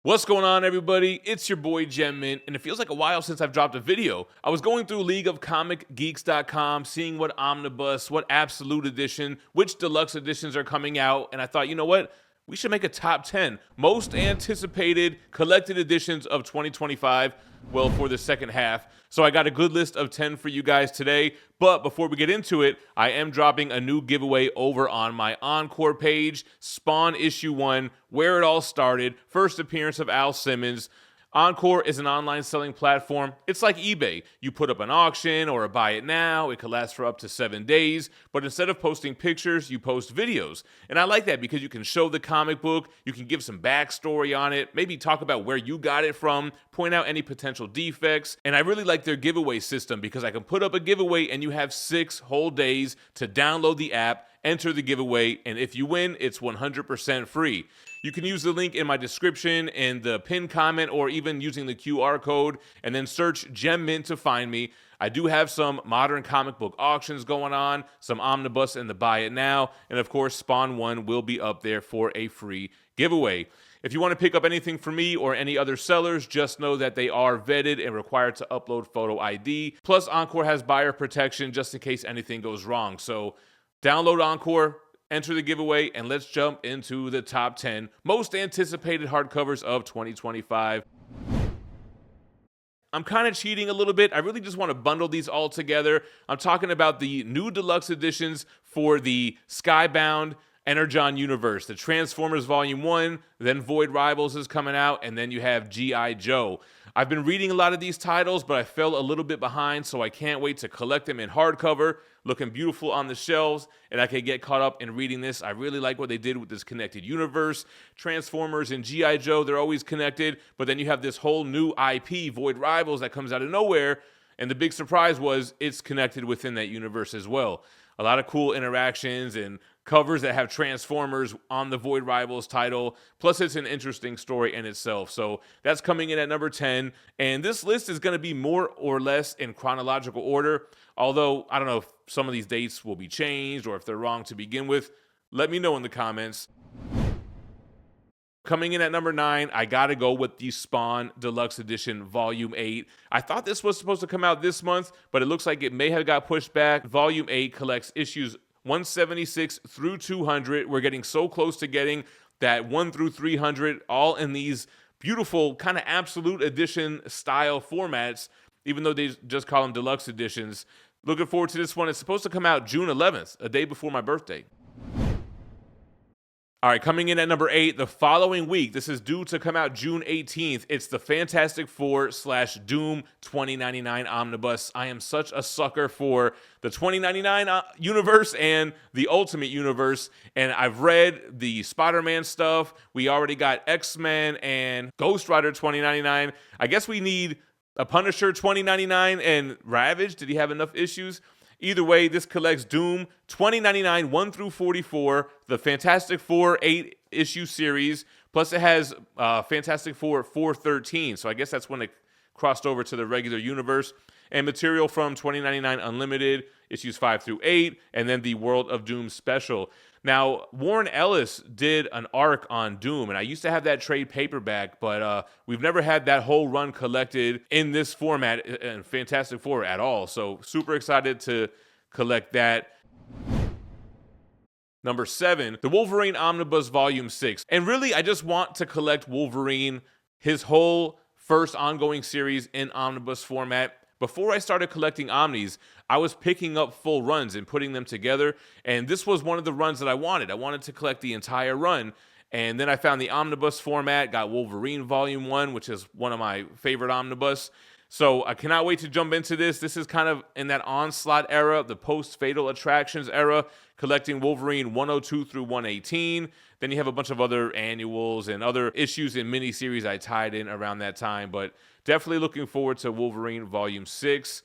What's going on, everybody? It's your boy GemMint, and it feels like a while since I've dropped a video. I was going through leagueofcomicgeeks.com, seeing what Omnibus, what Absolute Edition, which Deluxe editions are coming out, and I thought, you know what? We should make a top 10 most anticipated collected editions of 2025, well, for the second half. So I got a good list of 10 for you guys today. But before we get into it, I am dropping a new giveaway over on my ENCORE page, Spawn Issue 1, where it all started, first appearance of Al Simmons. ENCORE is an online selling platform. It's like eBay. You put up an auction or a buy it now. It could last for up to 7 days. But instead of posting pictures, you post videos. And I like that because you can show the comic book. You can give some backstory on it. Maybe talk about where you got it from. Point out any potential defects. And I really like their giveaway system because I can put up a giveaway and you have 6 whole days to download the app, enter the giveaway, and if you win, it's 100% free. You can use the link in my description and the pinned comment, or even using the QR code, and then search GemMint to find me. I do have some modern comic book auctions going on, some Omnibus and the Buy It Now, and of course Spawn 1 will be up there for a free giveaway. If you want to pick up anything from me or any other sellers, just know that they are vetted and required to upload photo ID. Plus, ENCORE has buyer protection just in case anything goes wrong. So download ENCORE, enter the giveaway, and let's jump into the top 10 most anticipated hardcovers of 2025. I'm kind of cheating a little bit. I really just want to bundle these all together. I'm talking about the new deluxe editions for the Skybound Energon universe. The Transformers Volume 1, then Void Rivals is coming out, and then you have G.I. Joe. I've been reading a lot of these titles, but I fell a little bit behind, so I can't wait to collect them in hardcover, looking beautiful on the shelves, and I can get caught up in reading this. I really like what they did with this connected universe. Transformers and G.I. Joe, they're always connected, but then you have this whole new IP, Void Rivals, that comes out of nowhere, and the big surprise was it's connected within that universe as well. A lot of cool interactions and covers that have Transformers on the Void Rivals title. Plus, it's an interesting story in itself. So that's coming in at number 10. And this list is going to be more or less in chronological order. Although, I don't know if some of these dates will be changed or if they're wrong to begin with. Let me know in the comments. Coming in at number 9, I gotta go with the Spawn Deluxe Edition Volume 8. I thought this was supposed to come out this month, but it looks like it may have got pushed back. Volume 8 collects issues 176 through 200. We're getting so close to getting that 1 through 300, all in these beautiful kind of Absolute Edition style formats, even though they just call them Deluxe Editions. Looking forward to this one. It's supposed to come out June 11th, a day before my birthday. All right, coming in at number 8, the following week, this is due to come out June 18th. It's the Fantastic Four / Doom 2099 Omnibus. I am such a sucker for the 2099 universe and the Ultimate Universe, and I've read the Spider-Man stuff. We already got X-Men and Ghost Rider 2099. I guess we need a Punisher 2099 and Ravage. Did he have enough issues? Either way, this collects Doom 2099 1 through 44, the Fantastic Four 8-issue series, plus it has Fantastic Four 413. So I guess that's when it crossed over to the regular universe. And material from 2099 Unlimited, issues 5 through 8, and then the World of Doom special. Now, Warren Ellis did an arc on Doom, and I used to have that trade paperback, but we've never had that whole run collected in this format in Fantastic Four at all. So super excited to collect that. Number 7, the Wolverine Omnibus Volume 6. And really, I just want to collect Wolverine, his whole first ongoing series in omnibus format. Before I started collecting Omnis, I was picking up full runs and putting them together, and this was one of the runs that I wanted. I wanted to collect the entire run, and then I found the omnibus format, got Wolverine Volume 1, which is one of my favorite omnibus. So I cannot wait to jump into this. This is kind of in that Onslaught era, the post-Fatal Attractions era, collecting Wolverine 102 through 118. Then you have a bunch of other annuals and other issues and miniseries I tied in around that time, but definitely looking forward to Wolverine Volume 6.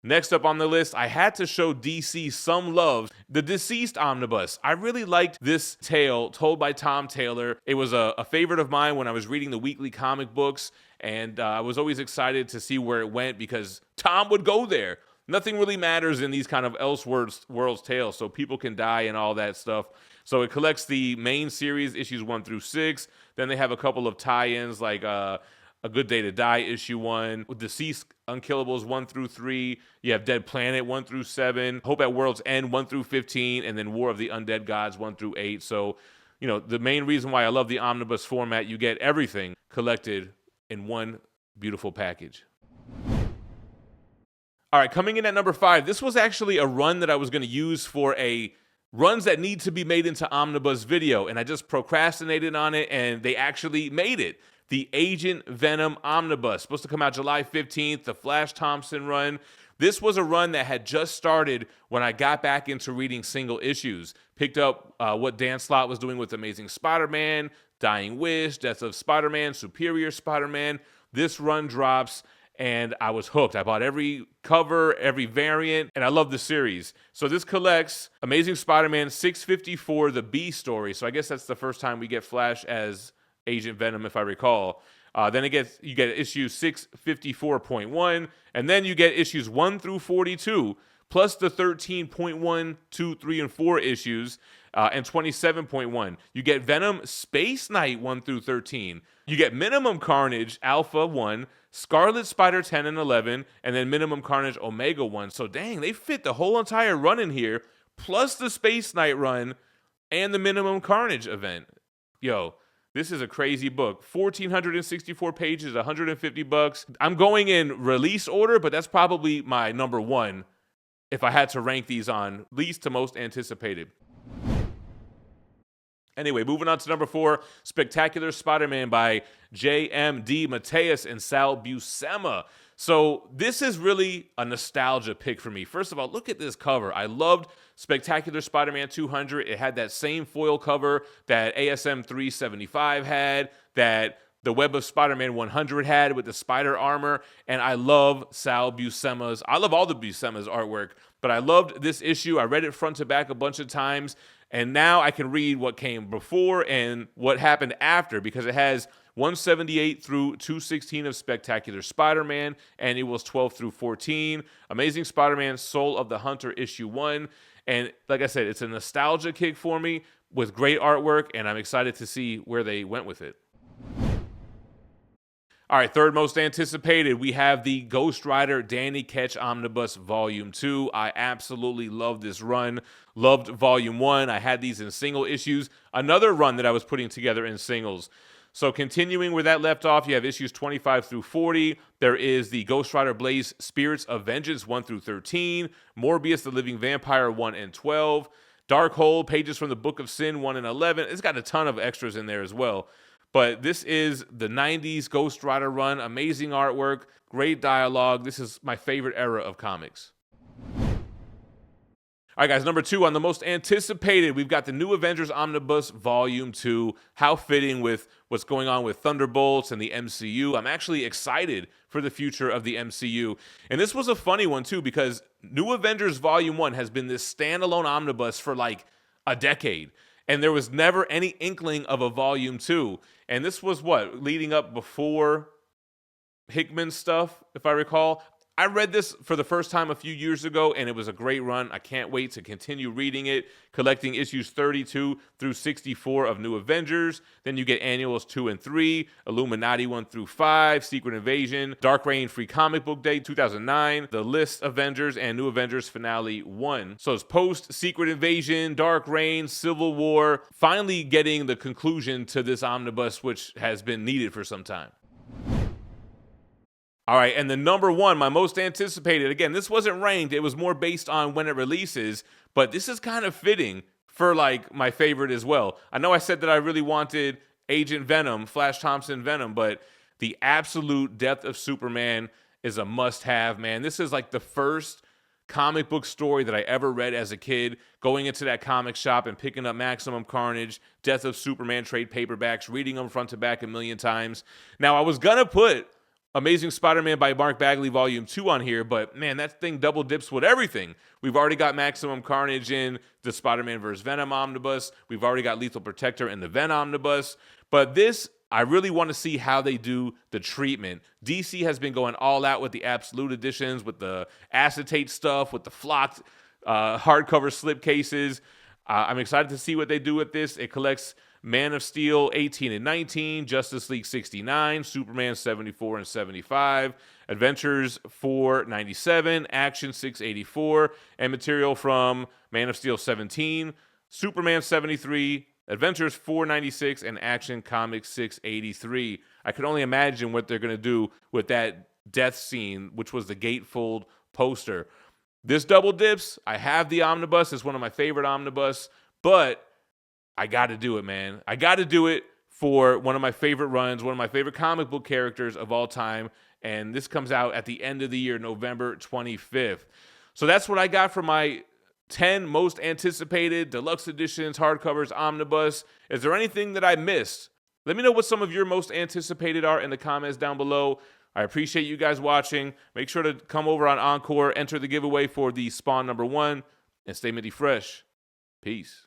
Next up on the list, I had to show DC some love. The Deceased Omnibus. I really liked this tale told by Tom Taylor. It was a favorite of mine when I was reading the weekly comic books, and I was always excited to see where it went because Tom would go there. Nothing really matters in these kind of Elseworlds tales, so people can die and all that stuff. So it collects the main series, issues 1 through 6. Then they have a couple of tie-ins like A Good Day to Die, issue 1, Deceased Unkillables 1 through 3. You have Dead Planet 1 through 7, Hope at World's End 1 through 15, and then War of the Undead Gods 1 through 8. So, you know, the main reason why I love the omnibus format, you get everything collected in one beautiful package. All right, coming in at number 5, this was actually a run that I was going to use for a runs that need to be made into omnibus video, and I just procrastinated on it, and they actually made it. The Agent Venom Omnibus, supposed to come out July 15th, the Flash Thompson run. This was a run that had just started when I got back into reading single issues. Picked up what Dan Slott was doing with Amazing Spider-Man, Dying Wish, Death of Spider-Man, Superior Spider-Man. This run drops, and I was hooked. I bought every cover, every variant, and I love the series. So this collects Amazing Spider-Man 654, the B story. So I guess that's the first time we get Flash as Agent Venom, if I recall. Then you get issue 654.1, and then you get issues 1 through 42, plus the 13.1, 2, 3, and 4 issues, and 27.1. You get Venom Space Knight 1 through 13. You get Minimum Carnage Alpha 1, Scarlet Spider 10 and 11, and then Minimum Carnage Omega 1. So dang, they fit the whole entire run in here, plus the Space Knight run and the Minimum Carnage event. Yo, this is a crazy book. 1,464 pages, $150. I'm going in release order, but that's probably my number 1 if I had to rank these on least to most anticipated. Anyway, moving on to number 4, Spectacular Spider-Man by J.M.D. Mateus and Sal Buscema. So this is really a nostalgia pick for me. First of all, look at this cover. I loved Spectacular Spider-Man 200. It had that same foil cover that ASM 375 had, that the Web of Spider-Man 100 had with the spider armor, and I love Sal Buscema's. I love all the Buscema's artwork, but I loved this issue. I read it front to back a bunch of times, and now I can read what came before and what happened after, because it has 178 through 216 of Spectacular Spider-Man, Annuals 12 through 14, Amazing Spider-Man Soul of the Hunter issue 1, and like I said, it's a nostalgia kick for me with great artwork, and I'm excited to see where they went with it. All right, third most anticipated, we have the Ghost Rider Danny Ketch Omnibus Volume 2. I absolutely love this run. Loved Volume 1. I had these in single issues. Another run that I was putting together in singles. So continuing where that left off, you have issues 25 through 40. There is the Ghost Rider Blaze Spirits of Vengeance 1 through 13. Morbius the Living Vampire 1 and 12. Dark Hole, Pages from the Book of Sin 1 and 11. It's got a ton of extras in there as well. But this is the 90s Ghost Rider run. Amazing artwork, great dialogue. This is my favorite era of comics. All right, guys, number 2 on the most anticipated, we've got the New Avengers Omnibus Volume 2. How fitting with what's going on with Thunderbolts and the MCU. I'm actually excited for the future of the MCU. And this was a funny one, too, because New Avengers Volume 1 has been this standalone omnibus for like a decade. And there was never any inkling of a Volume 2. And this was what? Leading up before Hickman's stuff, if I recall. I read this for the first time a few years ago, and it was a great run. I can't wait to continue reading it, collecting issues 32 through 64 of New Avengers. Then you get Annuals 2 and 3, Illuminati 1 through 5, Secret Invasion, Dark Reign Free Comic Book Day 2009, The List Avengers, and New Avengers Finale 1. So it's post Secret Invasion, Dark Reign, Civil War, finally getting the conclusion to this omnibus, which has been needed for some time. All right, and the number 1, my most anticipated, again, this wasn't ranked, it was more based on when it releases, but this is kind of fitting for like my favorite as well. I know I said that I really wanted Agent Venom, Flash Thompson Venom, but the absolute Death of Superman is a must-have, man. This is like the first comic book story that I ever read as a kid, going into that comic shop and picking up Maximum Carnage, Death of Superman trade paperbacks, reading them front to back a million times. Now, I was gonna put Amazing Spider-Man by Mark Bagley Volume 2 on here, but man, that thing double dips with everything. We've already got Maximum Carnage in the Spider-Man vs. Venom Omnibus. We've already got Lethal Protector in the Venom Omnibus. But this, I really want to see how they do the treatment. DC has been going all out with the Absolute Editions, with the acetate stuff, with the flocked hardcover slipcases. I'm excited to see what they do with this. It collects Man of Steel 18 and 19, Justice League 69, Superman 74 and 75, Adventures 497, Action 684, and material from Man of Steel 17, Superman 73, Adventures 496, and Action Comics 683. I can only imagine what they're going to do with that death scene, which was the gatefold poster. This double dips. I have the Omnibus. It's one of my favorite Omnibus, but I got to do it, man. I got to do it for one of my favorite runs, one of my favorite comic book characters of all time, and this comes out at the end of the year, November 25th. So that's what I got for my 10 most anticipated deluxe editions, hardcovers, omnibus. Is there anything that I missed? Let me know what some of your most anticipated are in the comments down below. I appreciate you guys watching. Make sure to come over on Encore, enter the giveaway for the Spawn #1, and stay minty fresh. Peace.